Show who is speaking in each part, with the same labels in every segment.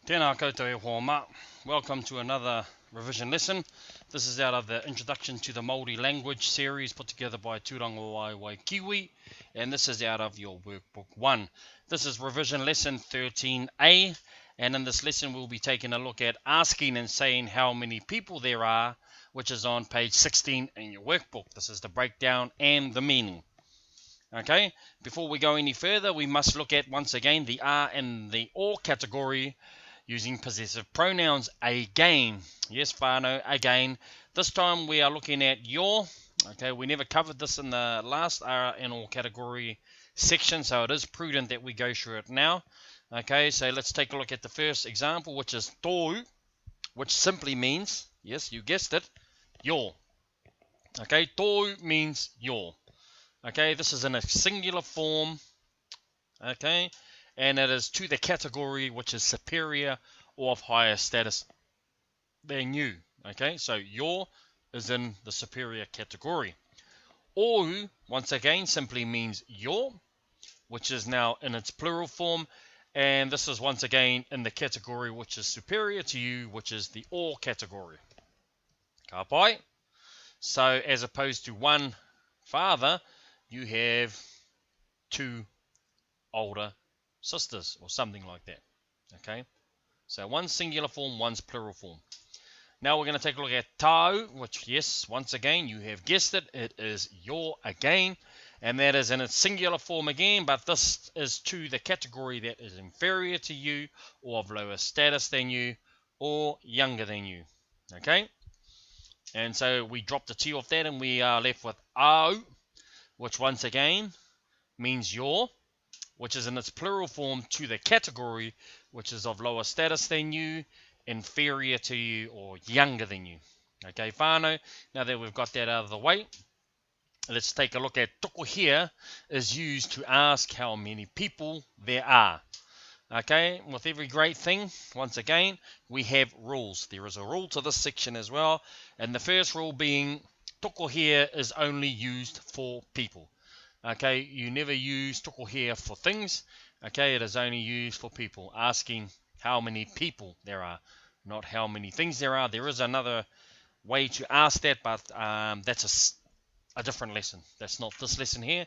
Speaker 1: Tēnā koutou e hoa. Welcome to another revision lesson. This is out of the Introduction to the Māori Language series put together by Tūranga Waiwai Kiwi, and this is out of your workbook 1. This is revision lesson 13A, and in this lesson we'll be taking a look at asking and saying how many people there are, which is on page 16 in your workbook. This is the breakdown and the meaning. Okay, before we go any further, we must look at once again the are and the or category using possessive pronouns again. Yes, whānau, again. This time we are looking at your. Okay, we never covered this in the last are and or category section, so it is prudent that we go through it now. Okay, so let's take a look at the first example, which is tōu, which simply means, yes, you guessed it, your. Okay, tōu means your. Okay, this is in a singular form. Okay, and it is to the category which is superior or of higher status than you. Okay, so your is in the superior category. Ou, once again, simply means your, which is now in its plural form, and this is once again in the category which is superior to you, which is the or category. Ka pai. So as opposed to one father, you have two older sisters or something like that. Okay, so one's singular form, one's plural form. Now we're going to take a look at tāu, which, yes, once again, you have guessed it, it is your again, and that is in its singular form again, but this is to the category that is inferior to you or of lower status than you or younger than you. Okay, and so we drop the T off that and we are left with au, which once again means your, which is in its plural form to the category which is of lower status than you, inferior to you, or younger than you. Okay, whānau, now that we've got that out of the way, let's take a look at toko here is used to ask how many people there are. Okay, with every great thing, once again, we have rules. There is a rule to this section as well, and the first rule being toko here is only used for people. Okay, you never use toko here for things. Okay, it is only used for people, asking how many people there are, not how many things there are. There is another way to ask that, but that's a different lesson. That's not this lesson here.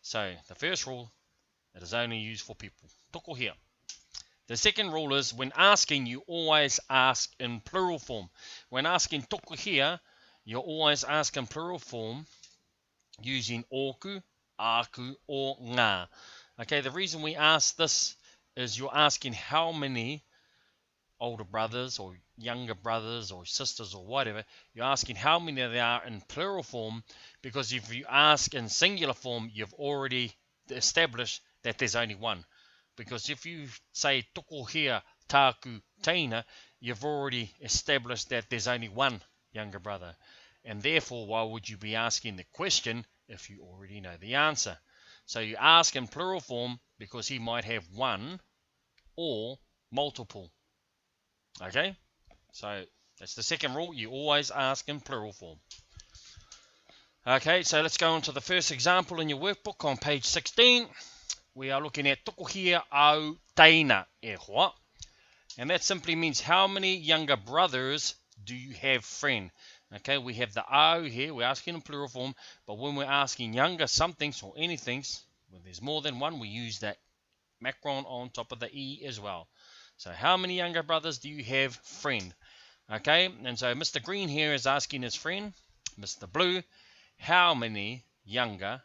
Speaker 1: So the first rule, it is only used for people. Toko here. The second rule is when asking, you always ask in plural form. When asking toko here, you always ask in plural form using oku, aku, or ngā. Okay, the reason we ask this is you're asking how many older brothers or younger brothers or sisters or whatever. You're asking how many there are in plural form, because if you ask in singular form, you've already established that there's only one. Because if you say toko here, tāku, teina, you've already established that there's only one younger brother. And therefore, why would you be asking the question if you already know the answer? So you ask in plural form because he might have one or multiple. Okay? So that's the second rule. You always ask in plural form. Okay, so let's go on to the first example in your workbook on page 16. We are looking at toko here au teina e hoa. And that simply means how many younger brothers do you have, friend? Okay, we have the au here. We're asking in plural form. But when we're asking younger somethings or anythings, when there's more than one, we use that macron on top of the e as well. So how many younger brothers do you have, friend? Okay, and so Mr. Green here is asking his friend, Mr. Blue, how many younger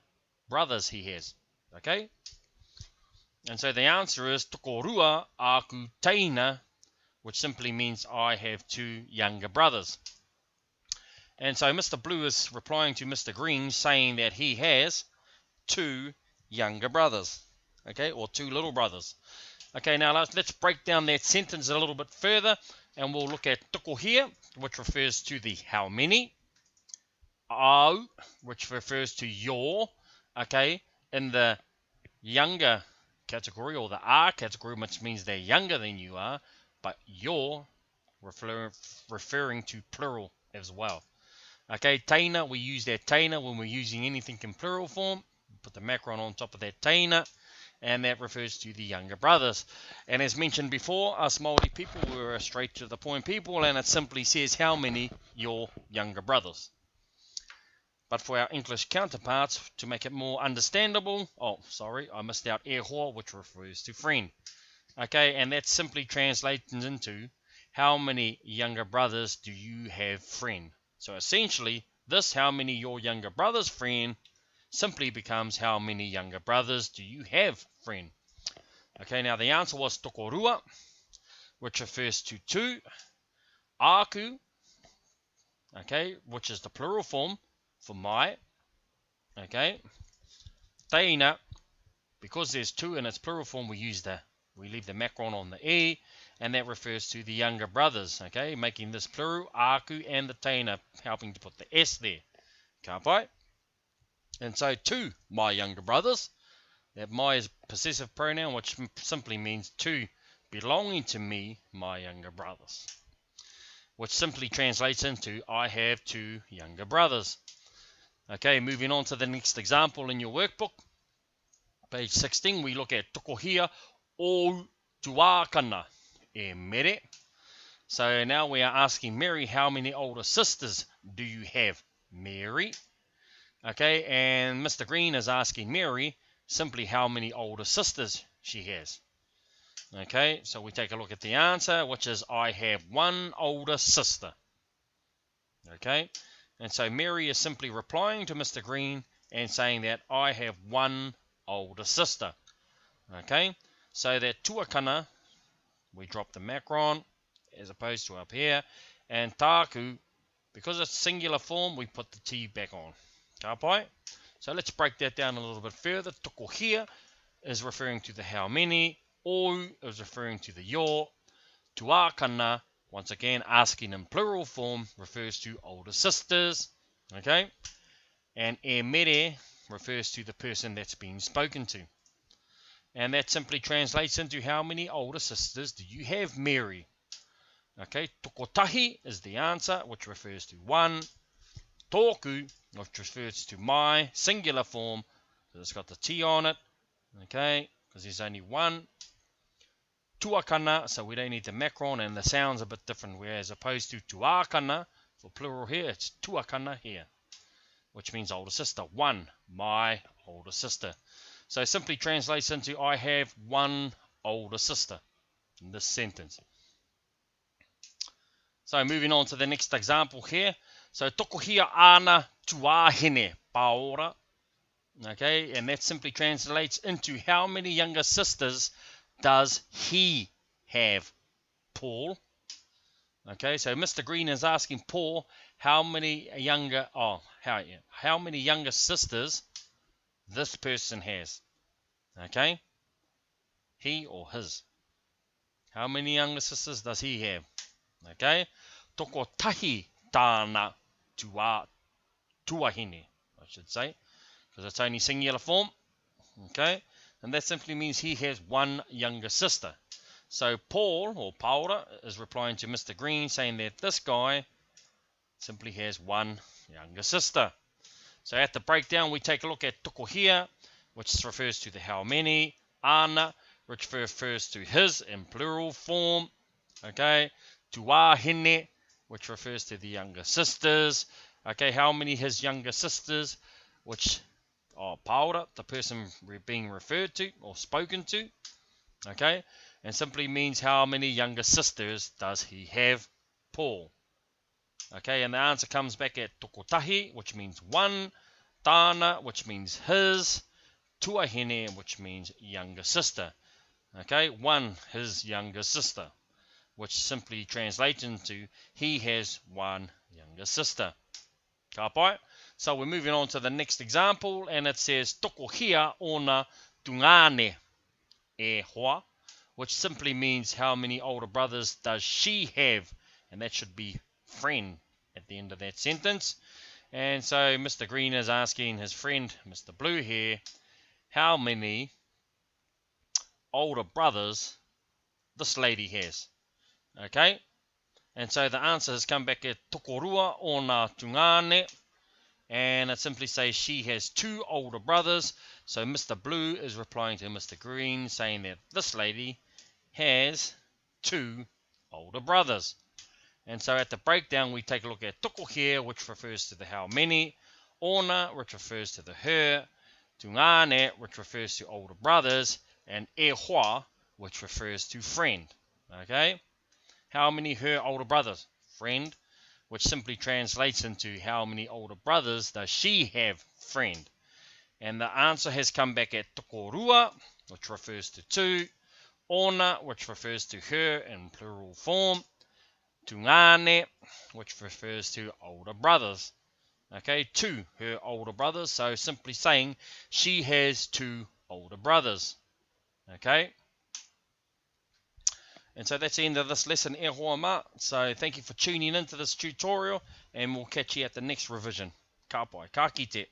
Speaker 1: brothers he has. Okay, and so the answer is tokorua aku teina, which simply means I have two younger brothers. And so Mr. Blue is replying to Mr. Green saying that he has two younger brothers. Okay, or two little brothers. Okay, now let's break down that sentence a little bit further, and we'll look at toko here, which refers to the how many, au, which refers to your, okay, in the younger category, or the are category, which means they're younger than you are, but your referring to plural as well. Okay, teina, we use that teina when we're using anything in plural form. Put the macron on top of that teina. and that refers to the younger brothers. And as mentioned before, us Māori people, we're a straight to the point people, and it simply says how many your younger brothers. But for our English counterparts, to make it more understandable, I missed out e hoa, which refers to friend. Okay, and that simply translates into how many younger brothers do you have, friend. So essentially, this how many your younger brothers, friend, simply becomes how many younger brothers do you have, friend. Okay, now the answer was tokorua, which refers to two, aku, okay, which is the plural form for my, okay, teina, because there's two in its plural form, we leave the macron on the e, and that refers to the younger brothers, okay, making this plural, aku and the teina, helping to put the s there, ka pai? And so two, my younger brothers, that my is possessive pronoun, which simply means two belonging to me, my younger brothers, which simply translates into I have two younger brothers. Okay, moving on to the next example in your workbook. Page 16, we look at tokohia o tuakana e mere. So now we are asking Mary, how many older sisters do you have, Mary? Okay, and Mr. Green is asking Mary simply how many older sisters she has. Okay, so we take a look at the answer, which is I have one older sister. Okay, and so Mary is simply replying to Mr. Green and saying that I have one older sister. Okay, so that tuakana, we drop the macron as opposed to up here, and taku, because it's singular form, we put the T back on. Ka pai? So let's break that down a little bit further. Tokohia is referring to the how many, o is referring to the your, tuakana, once again asking in plural form, refers to older sisters, okay, and e mere refers to the person that's being spoken to. And that simply translates into how many older sisters do you have, Mary? Okay, tokotahi is the answer, which refers to one. Tōku, which refers to my, singular form, so it's got the T on it, okay, because there's only one. Tuakana, so we don't need the macron, and the sound's a bit different, whereas opposed to tuakana, for plural here, it's tuakana here, which means older sister. One, my older sister. So it simply translates into I have one older sister in this sentence. So moving on to the next example here. So tokohia ana tuahine paora. Okay, and that simply translates into how many younger sisters does he have, Paul? Okay, so Mr. Green is asking Paul how many younger sisters this person has. Okay, he or his. How many younger sisters does he have? Okay, toko tahi tāna tuahine, I should say, because it's only singular form. Okay, and that simply means he has one younger sister. So Paul, or Paula, is replying to Mr. Green saying that this guy simply has one younger sister. So at the breakdown, we take a look at tokohia, which refers to the how many, ana, which refers to his in plural form, okay, tuahine, which refers to the younger sisters, okay, how many his younger sisters, which are Paula, the person being referred to or spoken to, okay, and simply means how many younger sisters does he have, Paul. Okay, and the answer comes back at tokotahi, which means one, tāna, which means his, tuahine, which means younger sister. Okay, one, his younger sister, which simply translates into he has one younger sister. Ka pai? So we're moving on to the next example, and it says tokohia ona tungane e hoa, which simply means how many older brothers does she have, and that should be friend at the end of that sentence. And so Mr. Green is asking his friend, Mr. Blue here, how many older brothers this lady has. Okay, and so the answer has come back at tokorua ona tungane, And it simply says she has 2 older brothers. So Mr. Blue is replying to Mr. Green saying that this lady has 2 older brothers. And so at the breakdown we take a look at toko here, which refers to the how many, ona, which refers to the her, tungane, which refers to older brothers, and e hoa, which refers to friend. Okay? How many her older brothers? Friend. Which simply translates into how many older brothers does she have? Friend. And the answer has come back at tokorua, which refers to 2, ona, which refers to her in plural form, tungane, which refers to older brothers. Okay, 2, her older brothers, so simply saying she has 2 older brothers. Okay. And so that's the end of this lesson, e hoa ma. So thank you for tuning into this tutorial, and we'll catch you at the next revision. Ka pai, ka kite.